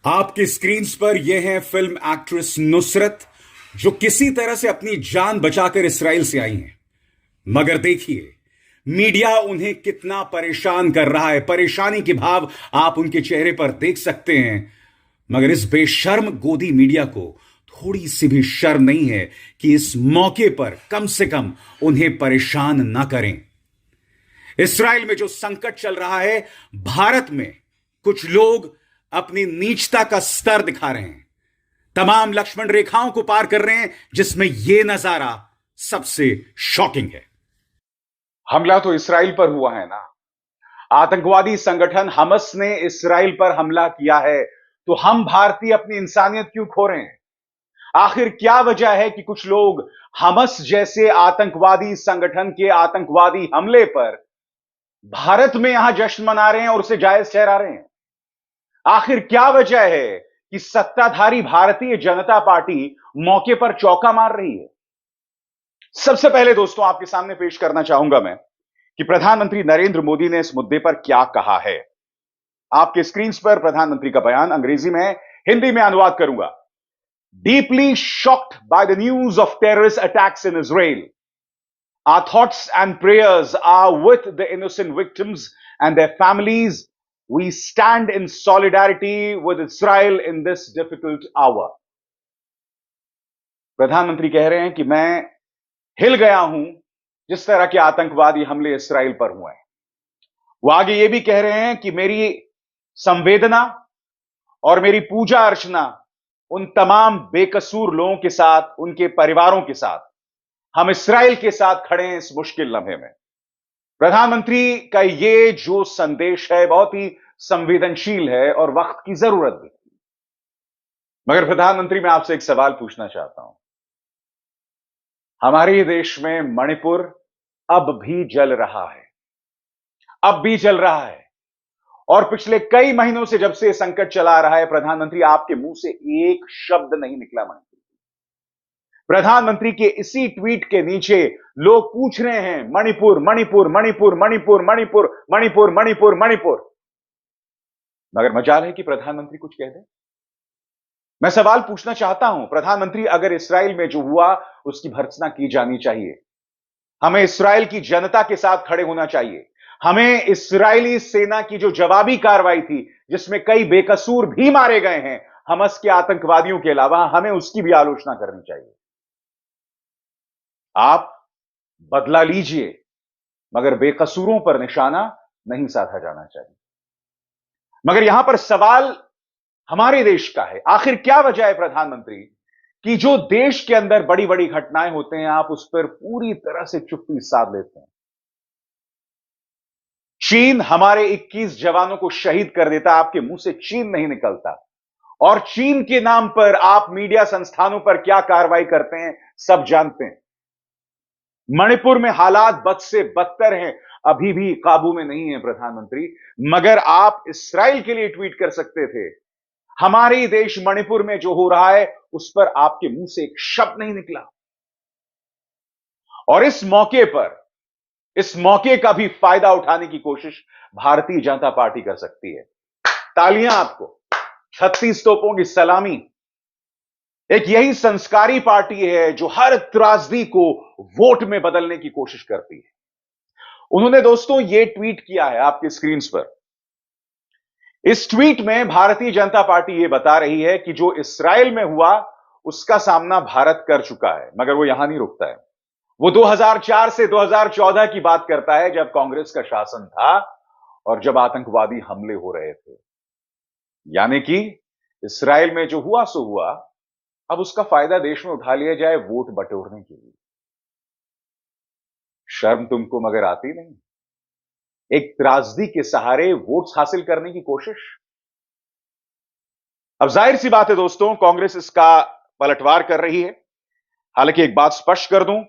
आपकी स्क्रीन पर यह है फिल्म एक्ट्रेस नुसरत, जो किसी तरह से अपनी जान बचाकर इसराइल से आई हैं। मगर देखिए, मीडिया उन्हें कितना परेशान कर रहा है। परेशानी के भाव आप उनके चेहरे पर देख सकते हैं। मगर इस बेशर्म गोदी मीडिया को थोड़ी सी भी शर्म नहीं है कि इस मौके पर कम से कम उन्हें परेशान ना करें। इसराइल में जो संकट चल रहा है, भारत में कुछ लोग अपनी नीचता का स्तर दिखा रहे हैं, तमाम लक्ष्मण रेखाओं को पार कर रहे हैं, जिसमें यह नजारा सबसे शॉकिंग है। हमला तो इसराइल पर हुआ है ना। आतंकवादी संगठन हमस ने इसराइल पर हमला किया है, तो हम भारतीय अपनी इंसानियत क्यों खो रहे हैं? आखिर क्या वजह है कि कुछ लोग हमस जैसे आतंकवादी संगठन के आतंकवादी हमले पर भारत में यहां जश्न मना रहे हैं और उसे जायज ठहरा रहे हैं? आखिर क्या वजह है कि सत्ताधारी भारतीय जनता पार्टी मौके पर चौका मार रही है? सबसे पहले दोस्तों, आपके सामने पेश करना चाहूंगा मैं कि प्रधानमंत्री नरेंद्र मोदी ने इस मुद्दे पर क्या कहा है। आपके स्क्रीन पर प्रधानमंत्री का बयान अंग्रेजी में है, हिंदी में अनुवाद करूंगा। Deeply shocked by the news of terrorist attacks in Israel, our thoughts and prayers are with the innocent victims and their families. We stand in solidarity with Israel in this difficult hour. प्रधानमंत्री कह रहे हैं कि मैं हिल गया हूं जिस तरह के आतंकवादी हमले इसराइल पर हुए हैं। वो आगे ये भी कह रहे हैं कि मेरी संवेदना और मेरी पूजा अर्चना उन तमाम बेकसूर लोगों के साथ, उनके परिवारों के साथ, हम इसराइल के साथ खड़े हैं इस मुश्किल लम्हे में। प्रधानमंत्री का ये जो संदेश है बहुत ही संवेदनशील है और वक्त की जरूरत भी। मगर प्रधानमंत्री, मैं आपसे एक सवाल पूछना चाहता हूं। हमारे देश में मणिपुर अब भी जल रहा है, अब भी चल रहा है। और पिछले कई महीनों से जब से संकट चला रहा है, प्रधानमंत्री, आपके मुंह से एक शब्द नहीं निकला मणिपुर। प्रधानमंत्री के इसी ट्वीट के नीचे लोग पूछ रहे हैं मणिपुर मणिपुर मणिपुर मणिपुर मणिपुर मणिपुर मणिपुर मणिपुर। मगर मजाल है कि प्रधानमंत्री कुछ कह दे। मैं सवाल पूछना चाहता हूं, प्रधानमंत्री, अगर इसराइल में जो हुआ उसकी भर्त्सना की जानी चाहिए। हमें इसराइल की जनता के साथ खड़े होना चाहिए। हमें इस्राएली सेना की जो जवाबी कार्रवाई थी, जिसमें कई बेकसूर भी मारे गए हैं हमस के आतंकवादियों के अलावा, हमें उसकी भी आलोचना करनी चाहिए। आप बदला लीजिए, मगर बेकसूरों पर निशाना नहीं साधा जाना चाहिए। मगर यहां पर सवाल हमारे देश का है। आखिर क्या वजह है प्रधानमंत्री कि जो देश के अंदर बड़ी बड़ी घटनाएं होते हैं, आप उस पर पूरी तरह से चुप्पी साध लेते हैं? चीन हमारे 21 जवानों को शहीद कर देता, आपके मुंह से चीन नहीं निकलता। और चीन के नाम पर आप मीडिया संस्थानों पर क्या कार्रवाई करते हैं, सब जानते हैं। मणिपुर में हालात बद से बदतर हैं, अभी भी काबू में नहीं है प्रधानमंत्री। मगर आप इसराइल के लिए ट्वीट कर सकते थे। हमारे ही देश मणिपुर में जो हो रहा है उस पर आपके मुंह से एक शब्द नहीं निकला। और इस मौके का भी फायदा उठाने की कोशिश भारतीय जनता पार्टी कर सकती है। तालियां आपको, 36 तोपों की सलामी। एक यही संस्कारी पार्टी है जो हर त्रासदी को वोट में बदलने की कोशिश करती है। उन्होंने दोस्तों ये ट्वीट किया है आपके स्क्रीन पर। इस ट्वीट में भारतीय जनता पार्टी ये बता रही है कि जो इसराइल में हुआ उसका सामना भारत कर चुका है। मगर वो यहां नहीं रुकता है। वो 2004 से 2014 की बात करता है, जब कांग्रेस का शासन था और जब आतंकवादी हमले हो रहे थे। यानी कि इसराइल में जो हुआ सो हुआ, अब उसका फायदा देश में उठा लिया जाए वोट बटोरने के लिए। शर्म तुमको मगर आती नहीं? एक त्रासदी के सहारे वोट्स हासिल करने की कोशिश। अब जाहिर सी बात है दोस्तों, कांग्रेस इसका पलटवार कर रही है। हालांकि एक बात स्पष्ट कर दूं,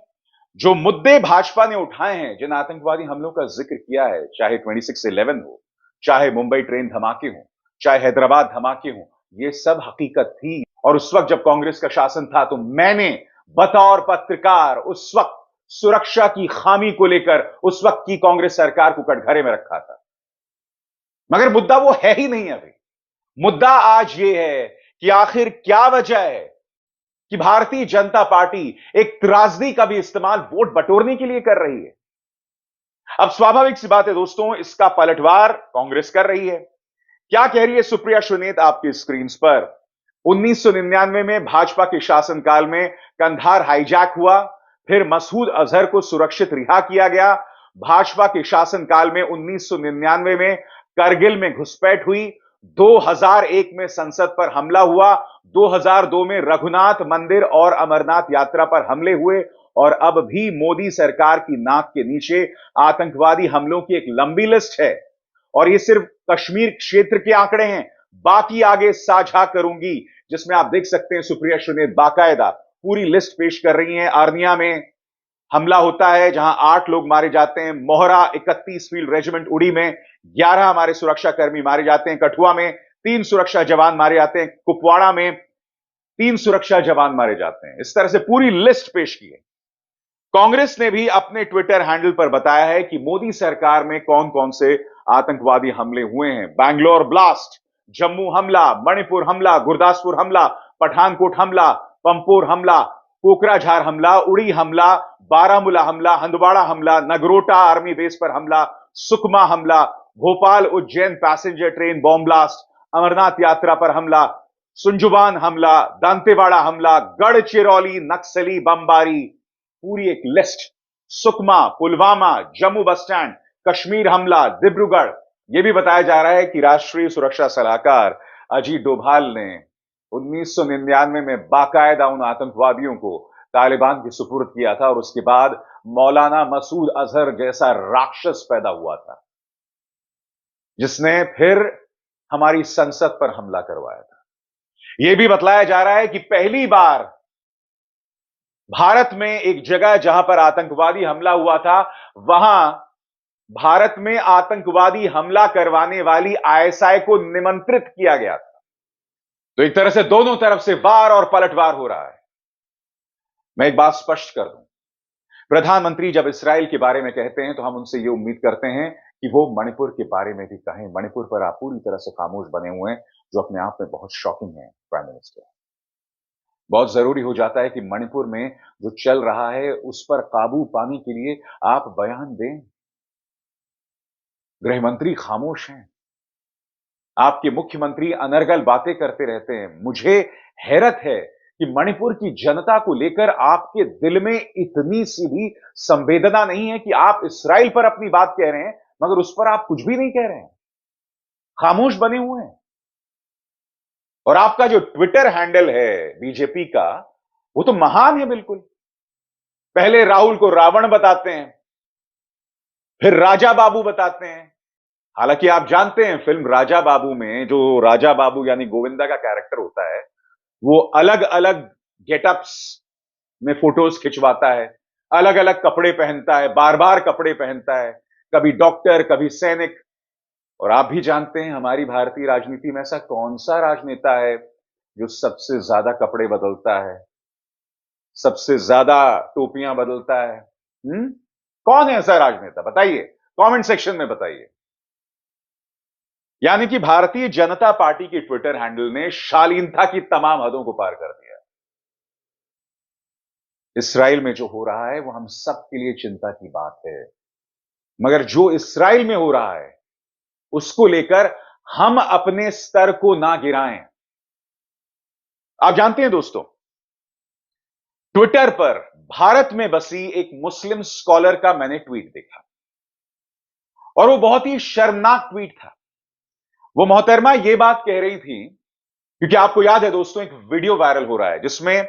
जो मुद्दे भाजपा ने उठाए हैं, जिन आतंकवादी हमलों का जिक्र किया है, चाहे 26/11 हो, चाहे मुंबई ट्रेन धमाके हो, चाहे हैदराबाद धमाके हो, ये सब हकीकत थी। और उस वक्त जब कांग्रेस का शासन था तो मैंने बतौर पत्रकार उस वक्त सुरक्षा की खामी को लेकर उस वक्त की कांग्रेस सरकार को कटघरे में रखा था। मगर मुद्दा वो है ही नहीं अभी। मुद्दा आज यह है कि आखिर क्या वजह है कि भारतीय जनता पार्टी एक त्रासदी का भी इस्तेमाल वोट बटोरने के लिए कर रही है। अब स्वाभाविक सी बात है दोस्तों, इसका पलटवार कांग्रेस कर रही है। क्या कह रही है सुप्रिया सुनीत आपकी स्क्रीन पर? 1999 में भाजपा के शासनकाल में कंधार हाईजैक हुआ, फिर मसूद अजहर को सुरक्षित रिहा किया गया। भाजपा के शासनकाल में 1999 में करगिल में घुसपैठ हुई, 2001 में संसद पर हमला हुआ, 2002 में रघुनाथ मंदिर और अमरनाथ यात्रा पर हमले हुए, और अब भी मोदी सरकार की नाक के नीचे आतंकवादी हमलों की एक लंबी लिस्ट है। और ये सिर्फ कश्मीर क्षेत्र के आंकड़े हैं, बाकी आगे साझा करूंगी, जिसमें आप देख सकते हैं सुप्रिया सुनीत बाकायदा पूरी लिस्ट पेश कर रही हैं। आर्निया में हमला होता है जहां 8 लोग मारे जाते हैं, मोहरा 31 फील्ड रेजिमेंट उड़ी में 11 हमारे सुरक्षाकर्मी मारे जाते हैं, कठुआ में 3 सुरक्षा जवान मारे जाते हैं, कुपवाड़ा में 3 सुरक्षा जवान मारे जाते हैं। इस तरह से पूरी लिस्ट पेश की है। कांग्रेस ने भी अपने ट्विटर हैंडल पर बताया है कि मोदी सरकार में कौन कौन से आतंकवादी हमले हुए हैं। बैंगलोर ब्लास्ट, जम्मू हमला, मणिपुर हमला, गुरदासपुर हमला, पठानकोट हमला, पंपोर हमला, कोकराझार हमला, उड़ी हमला, बारामूला हमला, हंदवाड़ा हमला, नगरोटा आर्मी बेस पर हमला, सुकमा हमला, Bhopal Ujjain passenger train bomb blast, Amarnath Yatra पर हमला, सुंजुबान हमला, दांतेवाड़ा हमला, गढ़चिरौली नक्सली बमबारी, पूरी एक list. Sukma, Pulwama, Jammu bus stand, Kashmir हमला, डिब्रूगढ़। यह भी बताया जा रहा है कि राष्ट्रीय सुरक्षा सलाहकार अजीत डोभाल ने 1999 में बाकायदा उन आतंकवादियों को तालिबान के सुपुर्द किया था, और उसके बाद मौलाना मसूद अजहर जैसा राक्षस पैदा हुआ था, जिसने फिर हमारी संसद पर हमला करवाया था। यह भी बतलाया जा रहा है कि पहली बार भारत में एक जगह जहां पर आतंकवादी हमला हुआ था, वहां भारत में आतंकवादी हमला करवाने वाली आईएसआई को निमंत्रित किया गया था। तो एक तरह से दोनों तरफ से वार और पलटवार हो रहा है। मैं एक बात स्पष्ट कर दूं, प्रधानमंत्री जब इसराइल के बारे में कहते हैं तो हम उनसे यह उम्मीद करते हैं कि वो मणिपुर के बारे में भी कहें। मणिपुर पर आप पूरी तरह से खामोश बने हुए हैं, जो अपने आप में बहुत शॉकिंग है। प्राइम मिनिस्टर, बहुत जरूरी हो जाता है कि मणिपुर में जो चल रहा है उस पर काबू पाने के लिए आप बयान दें। गृहमंत्री खामोश हैं, आपके मुख्यमंत्री अनर्गल बातें करते रहते हैं। मुझे हैरत है कि मणिपुर की जनता को लेकर आपके दिल में इतनी सी भी संवेदना नहीं है कि आप इसराइल पर अपनी बात कह रहे हैं, मगर उस पर आप कुछ भी नहीं कह रहे हैं, खामोश बने हुए हैं। और आपका जो ट्विटर हैंडल है बीजेपी का, वो तो महान है बिल्कुल। पहले राहुल को रावण बताते हैं, फिर राजा बाबू बताते हैं। हालांकि आप जानते हैं फिल्म राजा बाबू में जो राजा बाबू यानी गोविंदा का कैरेक्टर होता है, वो अलग अलग गेटअप्स में फोटोज खिंचवाता है, अलग अलग कपड़े पहनता है, बार बार कपड़े पहनता है, कभी डॉक्टर, कभी सैनिक। और आप भी जानते हैं हमारी भारतीय राजनीति में ऐसा कौन सा राजनेता है जो सबसे ज्यादा कपड़े बदलता है, सबसे ज्यादा टोपियां बदलता है? कौन है ऐसा राजनेता? बताइए, कमेंट सेक्शन में बताइए। यानी कि भारतीय जनता पार्टी के ट्विटर हैंडल ने शालीनता की तमाम हदों को पार कर दिया। इसराइल में जो हो रहा है वो हम सब के लिए चिंता की बात है, मगर जो इसराइल में हो रहा है उसको लेकर हम अपने स्तर को ना गिराएं। आप जानते हैं दोस्तों, ट्विटर पर भारत में बसी एक मुस्लिम स्कॉलर का मैंने ट्वीट देखा, और वो बहुत ही शर्मनाक ट्वीट था। वो मोहतरमा ये बात कह रही थी, क्योंकि आपको याद है दोस्तों, एक वीडियो वायरल हो रहा है जिसमें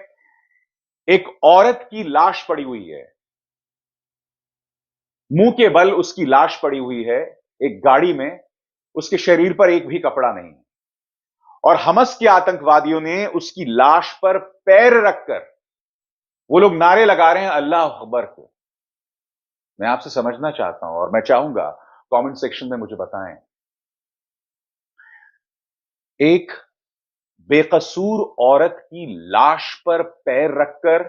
एक औरत की लाश पड़ी हुई है, मुंह के बल उसकी लाश पड़ी हुई है एक गाड़ी में, उसके शरीर पर एक भी कपड़ा नहीं, और हमास के आतंकवादियों ने उसकी लाश पर पैर रखकर वो लोग नारे लगा रहे हैं अल्लाह अकबर को। मैं आपसे समझना चाहता हूं और मैं चाहूंगा कमेंट सेक्शन में मुझे बताएं, एक बेकसूर औरत की लाश पर पैर रखकर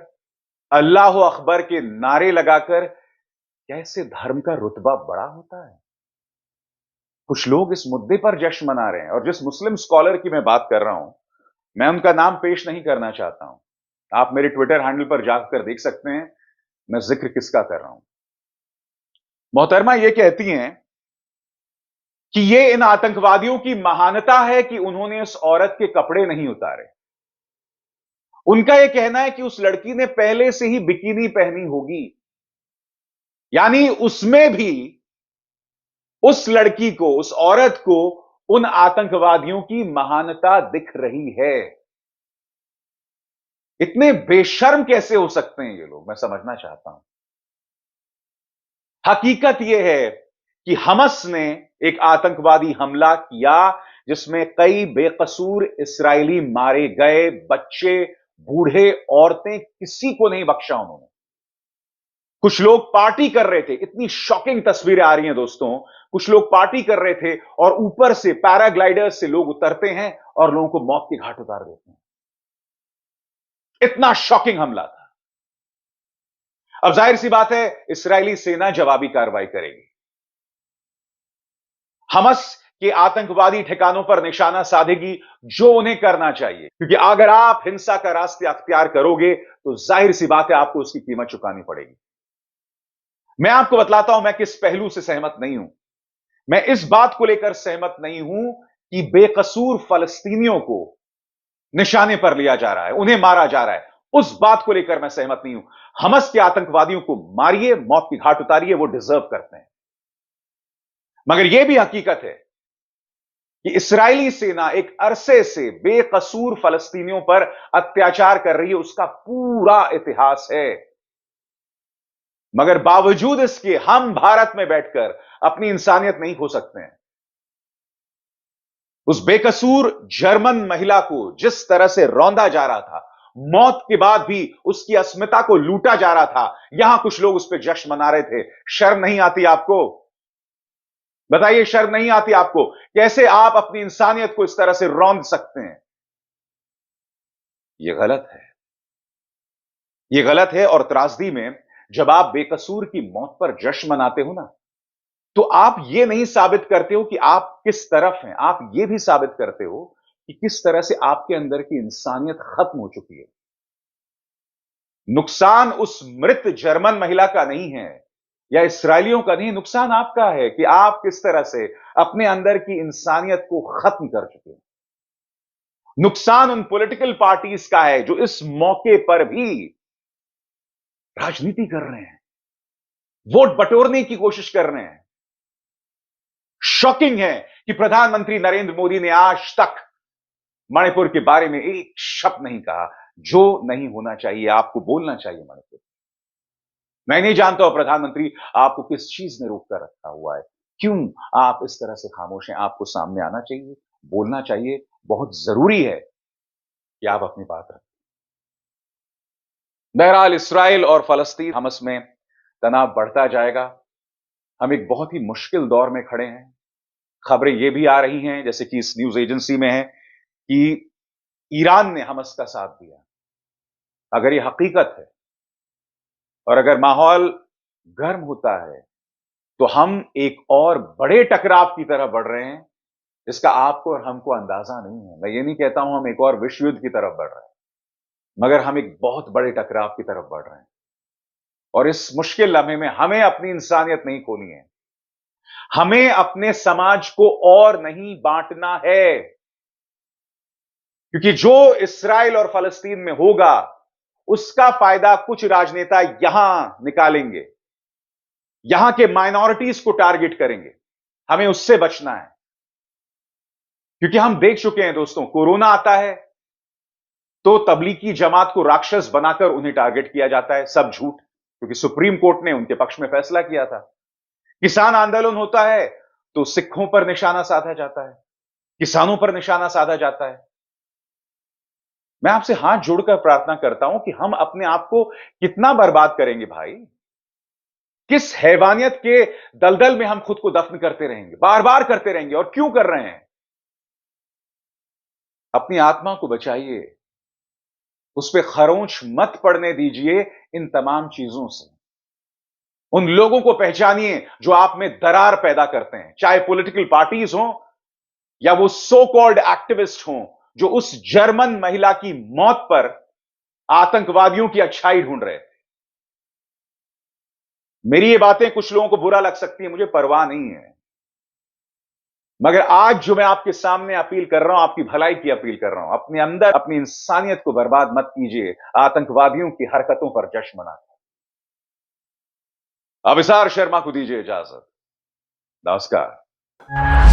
अल्लाह अकबर के नारे लगाकर कैसे धर्म का रुतबा बड़ा होता है? कुछ लोग इस मुद्दे पर जश्न मना रहे हैं, और जिस मुस्लिम स्कॉलर की मैं बात कर रहा हूं, मैं उनका नाम पेश नहीं करना चाहता हूं। आप मेरे ट्विटर हैंडल पर जाकर देख सकते हैं मैं जिक्र किसका कर रहा हूं। मोहतरमा ये कहती हैं कि ये इन आतंकवादियों की महानता है कि उन्होंने उस औरत के कपड़े नहीं उतारे। उनका यह कहना है कि उस लड़की ने पहले से ही बिकिनी पहनी होगी, यानी उसमें भी उस लड़की को, उस औरत को उन आतंकवादियों की महानता दिख रही है। इतने बेशर्म कैसे हो सकते हैं ये लोग, मैं समझना चाहता हूं। हकीकत यह है कि हमस ने एक आतंकवादी हमला किया जिसमें कई बेकसूर इस्राएली मारे गए, बच्चे, बूढ़े, औरतें, किसी को नहीं बख्शा उन्होंने। कुछ लोग पार्टी कर रहे थे, इतनी शॉकिंग तस्वीरें आ रही हैं दोस्तों। कुछ लोग पार्टी कर रहे थे और ऊपर से पैराग्लाइडर्स से लोग उतरते हैं और लोगों को मौत के घाट उतार देते हैं। इतना शॉकिंग हमला था। अब जाहिर सी बात है, इस्राएली सेना जवाबी कार्रवाई करेगी। हमस के आतंकवादी ठिकानों पर निशाना साधेगी, जो उन्हें करना चाहिए, क्योंकि अगर आप हिंसा का रास्ता अख्तियार करोगे तो जाहिर सी बात है आपको उसकी कीमत चुकानी पड़ेगी। मैं आपको बतलाता हूं मैं किस पहलू से सहमत नहीं हूं। मैं इस बात को लेकर सहमत नहीं हूं कि बेकसूर फलस्तीनियों को निशाने पर लिया जा रहा है, उन्हें मारा जा रहा है। उस बात को लेकर मैं सहमत नहीं हूं। हमस के आतंकवादियों को मारिए, मौत की घाट उतारिए, वो डिजर्व करते हैं। मगर यह भी हकीकत है कि इस्राएली सेना एक अरसे से बेकसूर फलस्तीनियों पर अत्याचार कर रही है, उसका पूरा इतिहास है। मगर बावजूद इसके हम भारत में बैठकर अपनी इंसानियत नहीं खो सकते हैं। उस बेकसूर जर्मन महिला को जिस तरह से रौंदा जा रहा था, मौत के बाद भी उसकी अस्मिता को लूटा जा रहा था, यहां कुछ लोग उस पर जश्न मना रहे थे। शर्म नहीं आती आपको? बताइए, शर्म नहीं आती आपको? कैसे आप अपनी इंसानियत को इस तरह से रौंद सकते हैं? यह गलत है। यह गलत है। और त्रासदी में जब आप बेकसूर की मौत पर जश्न मनाते हो ना, तो आप यह नहीं साबित करते हो कि आप किस तरफ हैं, आप यह भी साबित करते हो कि किस तरह से आपके अंदर की इंसानियत खत्म हो चुकी है। नुकसान उस मृत जर्मन महिला का नहीं है या इसराइलियों का नहीं, नुकसान आपका है कि आप किस तरह से अपने अंदर की इंसानियत को खत्म कर चुके हैं। नुकसान उन पॉलिटिकल पार्टीज का है जो इस मौके पर भी राजनीति कर रहे हैं, वोट बटोरने की कोशिश कर रहे हैं। शॉकिंग है कि प्रधानमंत्री नरेंद्र मोदी ने आज तक मणिपुर के बारे में एक शब्द नहीं कहा। जो नहीं होना चाहिए, आपको बोलना चाहिए मणिपुर। मैं नहीं जानता हूं प्रधानमंत्री आपको किस चीज ने रोक कर रखा हुआ है, क्यों आप इस तरह से खामोश हैं? आपको सामने आना चाहिए, बोलना चाहिए। बहुत जरूरी है कि आप अपनी बात रखें। बहरहाल, इसराइल और फलस्तीन हमस में तनाव बढ़ता जाएगा। हम एक बहुत ही मुश्किल दौर में खड़े हैं। खबरें यह भी आ रही हैं, जैसे कि इस न्यूज एजेंसी में है, कि ईरान ने हमस का साथ दिया। अगर यह हकीकत है और अगर माहौल गर्म होता है, तो हम एक और बड़े टकराव की तरफ बढ़ रहे हैं, इसका आपको और हमको अंदाजा नहीं है। मैं ये नहीं कहता हूं हम एक और विश्व युद्ध की तरफ बढ़ रहे हैं, मगर हम एक बहुत बड़े टकराव की तरफ बढ़ रहे हैं। और इस मुश्किल लम्हे में हमें अपनी इंसानियत नहीं खोनी है, हमें अपने समाज को और नहीं बांटना है। क्योंकि जो इस्राइल और फलस्तीन में होगा, उसका फायदा कुछ राजनेता यहां निकालेंगे, यहां के माइनॉरिटीज को टारगेट करेंगे। हमें उससे बचना है, क्योंकि हम देख चुके हैं दोस्तों, कोरोना आता है तो तबलीगी जमात को राक्षस बनाकर उन्हें टारगेट किया जाता है। सब झूठ, क्योंकि सुप्रीम कोर्ट ने उनके पक्ष में फैसला किया था। किसान आंदोलन होता है तो सिखों पर निशाना साधा जाता है, किसानों पर निशाना साधा जाता है। मैं आपसे हाथ जोड़कर प्रार्थना करता हूं कि हम अपने आप को कितना बर्बाद करेंगे भाई? किस हैवानियत के दलदल में हम खुद को दफन करते रहेंगे, बार बार करते रहेंगे? और क्यों कर रहे हैं? अपनी आत्मा को बचाइए, उस पर खरोंच मत पड़ने दीजिए इन तमाम चीजों से। उन लोगों को पहचानिए जो आप में दरार पैदा करते हैं, चाहे पॉलिटिकल पार्टीज हों या वो सो कॉल्ड एक्टिविस्ट हों जो उस जर्मन महिला की मौत पर आतंकवादियों की अच्छाई ढूंढ रहे थे। मेरी ये बातें कुछ लोगों को बुरा लग सकती है, मुझे परवाह नहीं है, मगर आज जो मैं आपके सामने अपील कर रहा हूं, आपकी भलाई की अपील कर रहा हूं, अपने अंदर अपनी इंसानियत को बर्बाद मत कीजिए आतंकवादियों की हरकतों पर जश्न मनाकर। अभिसार शर्मा को दीजिए इजाजत। नमस्कार।